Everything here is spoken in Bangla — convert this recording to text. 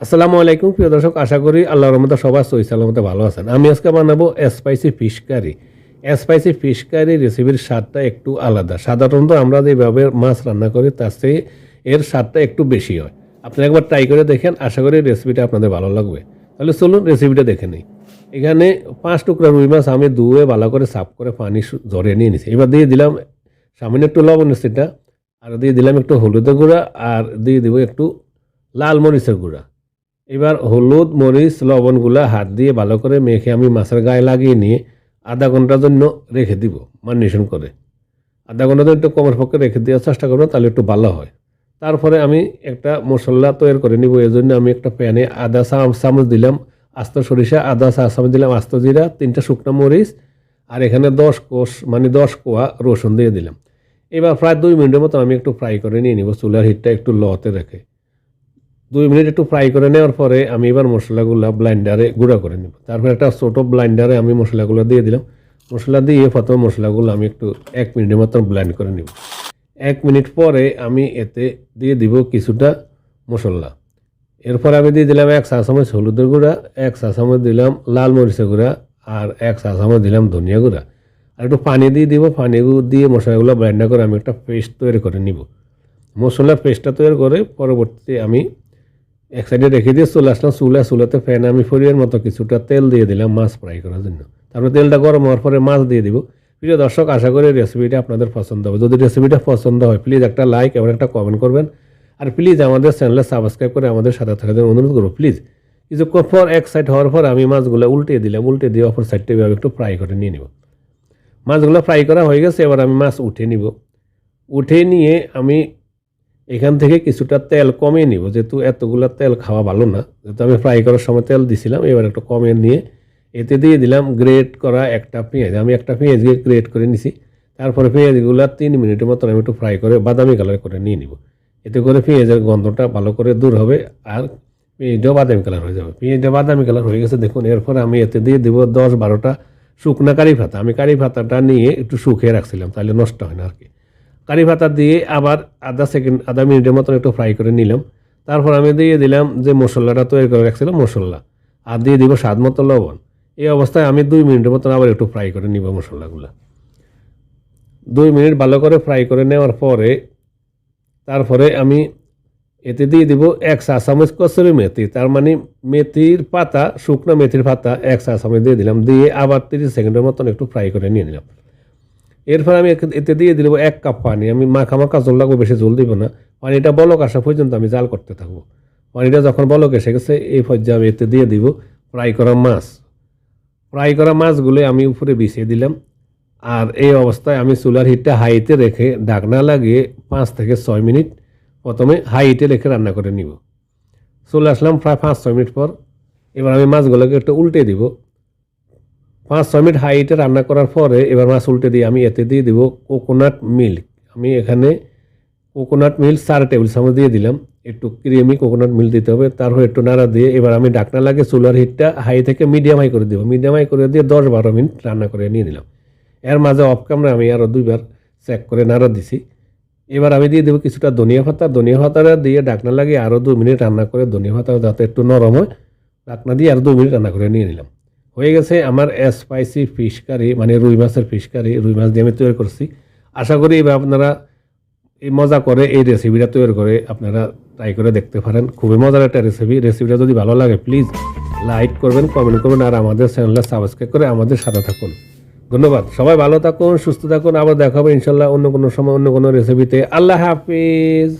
আসসালামু আলাইকুম প্রিয় দর্শক, আশা করি আল্লাহর রহমতে সবাই সহি সালামতে ভালো আছেন। আমি আজকে বানাবো spicy fish curry. Spicy fish curry রেসিপির স্বাদটা একটু আলাদা। সাধারণত আমরা যেভাবে মাছ রান্না করি তার চেয়ে এর স্বাদটা একটু বেশি হয়। আপনি একবার ট্রাই করে দেখেন, আশা করি রেসিপিটা আপনাদের ভালো লাগবে। তাহলে চলুন রেসিপিটা দেখে নিই। এখানে 5 টুকরা রুই মাছ আমি ধুয়ে ভালো করে সাফ করে পানি ঝরিয়ে নিয়ে নিয়েছি। এবার দিয়ে দিলাম সামান্য একটু লবণ সেটা, আর দিয়ে দিলাম একটু হলুদের গুঁড়া, আর দিয়ে দিব একটু লাল মরিচের গুঁড়া। এবার হলুদ মরিচ লবণগুলা হাত দিয়ে ভালো করে মেখে আমি মাছের গায়ে লাগিয়ে নিয়ে আধা ঘন্টার জন্য রেখে দিব ম্যারিনেশন করে। আধা ঘন্টা জন্য একটু কমের পক্ষে রেখে দেওয়ার চেষ্টা করবো, তাহলে একটু ভালো হয়। তারপরে আমি একটা মশলা তৈরি করে নিব। এই জন্য আমি একটা প্যানে আদা চামচ দিলাম আস্ত সরিষা, আদা চা চামচ দিলাম আস্ত জিরা, 3টা শুকনো মরিচ, আর এখানে 10 কোয়া রসুন দিয়ে দিলাম। এবার প্রায় 2 মিনিটের মতো আমি একটু ফ্রাই করে নিয়ে নিব, চুলার হিটটা একটু লতে রেখে। 2 মিনিট একটু ফ্রাই করে নেওয়ার পরে আমি এবার মশলাগুলো ব্লাইন্ডারে গুঁড়া করে নেব। তারপর একটা ছোটো ব্লাইন্ডারে আমি মশলাগুলো দিয়ে দিলাম। মশলা দিয়ে প্রথমে মশলাগুলো আমি একটু 1 মিনিটের মতো ব্লাইন্ড করে নেব। 1 মিনিট পরে আমি এতে দিয়ে দিব কিছুটা মশলা। এরপর আমি দিয়ে দিলাম 1 চা চামচ হলুদের গুঁড়া, 1 চা চামচ দিলাম লাল মরিচের গুঁড়া, আর 1 চা চামচ দিলাম ধনিয়া গুঁড়া, আর একটু পানি দিয়ে দিব। পানি দিয়ে মশলাগুলো ব্লাইন্ডার করে আমি একটা পেস্ট তৈরি করে নিব। মশলার পেস্টটা তৈরি করে পরবর্তীতে আমি এক সাইডে রেখে দিয়ে চলে আসলাম চুলাতে ফ্যানে আমি ফরিয়ার মতো কিছুটা তেল দিয়ে দিলাম মাছ ফ্রাই করার জন্য। তারপরে তেলটা গরম হওয়ার পরে মাছ দিয়ে দিব। প্রিয় দর্শক, আশা করি রেসিপিটা আপনাদের পছন্দ হবে। যদি রেসিপিটা পছন্দ হয় প্লিজ একটা লাইক এবং একটা কমেন্ট করবেন, আর প্লিজ আমাদের চ্যানেলে সাবস্ক্রাইব করে আমাদের সাথে থাকার জন্য অনুরোধ করবো প্লিজ। কিছুক্ষণ পর এক সাইড হওয়ার পর আমি মাছগুলো উল্টে দিলাম। উল্টে দিয়ে অপর সাইডটা এভাবে একটু ফ্রাই করে নিয়ে নেব। মাছগুলো ফ্রাই করা হয়ে গেছে, এবার আমি মাছ উঠে নিব। উঠে নিয়ে আমি এখান থেকে কিছুটা তেল কমিয়ে নিব, যেহেতু এতগুলো তেল খাওয়া ভালো না, যেহেতু আমি ফ্রাই করার সময় তেল দিছিলাম। এবার একটু কমিয়ে নিয়ে এতে দিয়ে দিলাম গ্রেট করা একটা পেঁয়াজ। আমি একটা পেঁয়াজ দিয়ে গ্রেট করে নিছি। তারপরে পেঁয়াজগুলো 3 মিনিটের মতো আমি একটু ফ্রাই করে বাদামি কালার করে নিয়ে নিব। এতে করে পেঁয়াজের গন্ধটা ভালো করে দূর হবে, আর পেঁয়াজটাও বাদামি কালার হয়ে যাবে। পেঁয়াজটা বাদামি কালার হয়ে গেছে দেখুন। এরপরে আমি এতে দিয়ে দেবো 10-12টা শুকনা কারি পাতা। আমি কারি পাতাটা নিয়ে একটু শুকিয়ে রাখছিলাম, তাহলে নষ্ট হয় না আর কি। কারি পাতা দিয়ে আবার আধা মিনিটের মতন একটু ফ্রাই করে নিলাম। তারপর আমি দিয়ে দিলাম যে মশলাটা তৈরি করে রাখছিলাম মশলা, আর দিয়ে দিব স্বাদ মতো লবণ। এই অবস্থায় আমি 2 মিনিটের মতন আবার একটু ফ্রাই করে নিব মশলাগুলো। 2 মিনিট ভালো করে ফ্রাই করে নেওয়ার পরে তারপরে আমি এতে দিয়ে দিব 1 চা চামচ কসুরি মেথি, তার মানে মেথির পাতা, শুকনো মেথির পাতা 1 চা চামচ দিয়ে দিলাম। দিয়ে আবার 30 সেকেন্ডের মতন একটু ফ্রাই করে নিয়ে নিলাম। এরপর আমি এতে দিয়ে দিব 1 কাপ পানি। আমি মাখা জল লাগবে, বেশি জল দিব না। পানিটা বলক আসা পর্যন্ত আমি জাল করতে থাকবো। পানিটা যখন বলক এসে গেছে এই পর্যায়ে আমি এতে দিয়ে দিব ফ্রাই করা মাছ। ফ্রাই করা মাছগুলো আমি উপরে বিছিয়ে দিলাম। আর এই অবস্থায় আমি চুলার হিটটা হাইতে রেখে ঢাকনা লাগিয়ে 5 থেকে 6 মিনিট প্রথমে হাইটে রেখে রান্না করে নিব। চলে আসলাম প্রায় 5-6 মিনিট পর। এবার আমি মাছগুলোকে একটু উল্টে দিব। 5-6 মিনিট হাইটে রান্না করার পরে এবার মাছ উল্টে দিয়ে আমি এতে দিয়ে দিব কোকোনাট মিল্ক। আমি এখানে কোকোনাট মিল্ক 4 টেবিল চামচ দিয়ে দিলাম। একটু ক্রিমি কোকোনাট মিল্ক দিতে হবে। তারপর একটু নাড়া দিয়ে এবার আমি ঢাকনা লাগিয়ে চুলার হিটটা হাই থেকে মিডিয়াম হাই করে দেবো। মিডিয়াম হাই করে দিয়ে 10-12 মিনিট রান্না করে নিয়ে নিলাম। এর মাঝে অফ ক্যামেরা আমি আরও 2বার চেক করে নাড়া দিছি। এবার আমি দিয়ে দেবো কিছুটা ধনিয়া পাতা দিয়ে ঢাকনা লাগিয়ে আরও 2 মিনিট রান্না করে ধনিয়া পাতা যাতে একটু নরম হয় ঢাকনা দিয়ে আরও 2 মিনিট রান্না করে নিয়ে নিলাম। হয়ে গেছে আমার স্পাইসি ফিশ কারি, মানে রুই মাছের ফিশ কারি। রুই মাছ দিয়ে আমি তৈরি করছি। আশা করি এবার আপনারা এই মজা করে এই রেসিপিটা তৈরি করে আপনারা ট্রাই করে দেখতে পারেন। খুবই মজার একটা রেসিপিটা যদি ভালো লাগে প্লিজ লাইক করবেন, কমেন্ট করবেন, আর আমাদের চ্যানেলটা সাবস্ক্রাইব করে আমাদের সাথে থাকুন। ধন্যবাদ। সবাই ভালো থাকুন, সুস্থ থাকুন। আবার দেখা হবে ইনশাল্লাহ অন্য কোনো সময় অন্য কোনো রেসিপিতে। আল্লাহ হাফিজ।